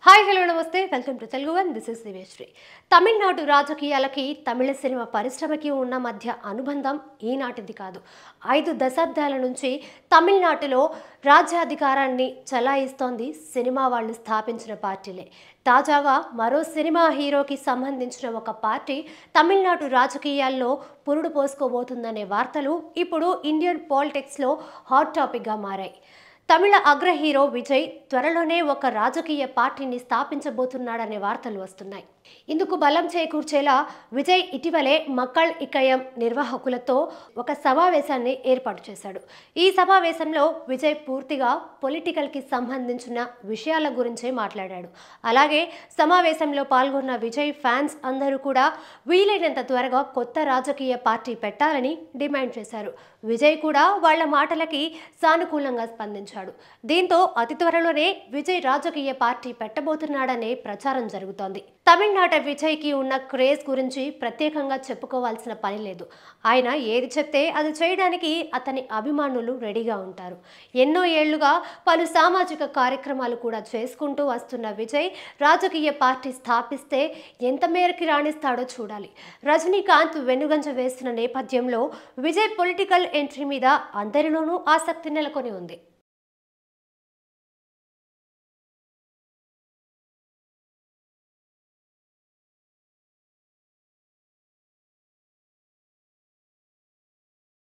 Hi hello నమస్తే welcome to Telugu one this is Divyasri. Tamil Nadu రాజకీయాలకి Tamil cinema పరిశ్రమకి ఉన్న మధ్య అనుబంధం ఈనాటిది కాదు. 5 దశాబ్దాల నుంచి తమిళనాడులో రాజ్యాధికారాన్ని చలాయిస్తోంది సినిమా వాళ్ళు స్థాపించిన పార్టీలే. తాజాగా మరో సినిమా హీరోకి సంబంధించిన ఒక పార్టీ తమిళనాడు రాజకీయాల్లో పురుడు పోసుకోబోతుందనే వార్తలు ఇప్పుడు ఇండియన్ పాలిటిక్స్లో హాట్ టాపిక్గా మారాయి. తమిళ అగ్ర హీరో విజయ్ త్వరలోనే ఒక రాజకీయ పార్టీని స్థాపించబోతున్నాడనే వార్తలు వస్తున్నాయి. ఇందుకు బలం చేకూర్చేలా విజయ్ ఇటీవలే మక్కళ్ ఇక్కయం నిర్వాహకులతో ఒక సమావేశాన్ని ఏర్పాటు చేశాడు. ఈ సమావేశంలో విజయ్ పూర్తిగా పొలిటికల్కి సంబంధించిన విషయాల గురించే మాట్లాడాడు. అలాగే సమావేశంలో పాల్గొన్న విజయ్ ఫ్యాన్స్ అందరూ కూడా వీలైనంత త్వరగా కొత్త రాజకీయ పార్టీ పెట్టాలని డిమాండ్ చేశారు. విజయ్ కూడా వాళ్ల మాటలకి సానుకూలంగా స్పందించాడు. దీంతో అతి త్వరలోనే విజయ్ రాజకీయ పార్టీ పెట్టబోతున్నాడనే ప్రచారం జరుగుతోంది. తమిళనాట విజయ్కి ఉన్న క్రేజ్ గురించి ప్రత్యేకంగా చెప్పుకోవాల్సిన పని లేదు. ఆయన ఏది చెప్తే అది చేయడానికి అతని అభిమానులు రెడీగా ఉంటారు. ఎన్నో ఏళ్లుగా పలు సామాజిక కార్యక్రమాలు కూడా చేసుకుంటూ వస్తున్న విజయ్ రాజకీయ పార్టీ స్థాపిస్తే ఎంత మేరకు రాణిస్తాడో చూడాలి. రజనీకాంత్ వెనుగంజ వేస్తున్న నేపథ్యంలో విజయ్ పొలిటికల్ ఎంట్రీ మీద అందరిలోనూ ఆసక్తి నెలకొని ఉంది.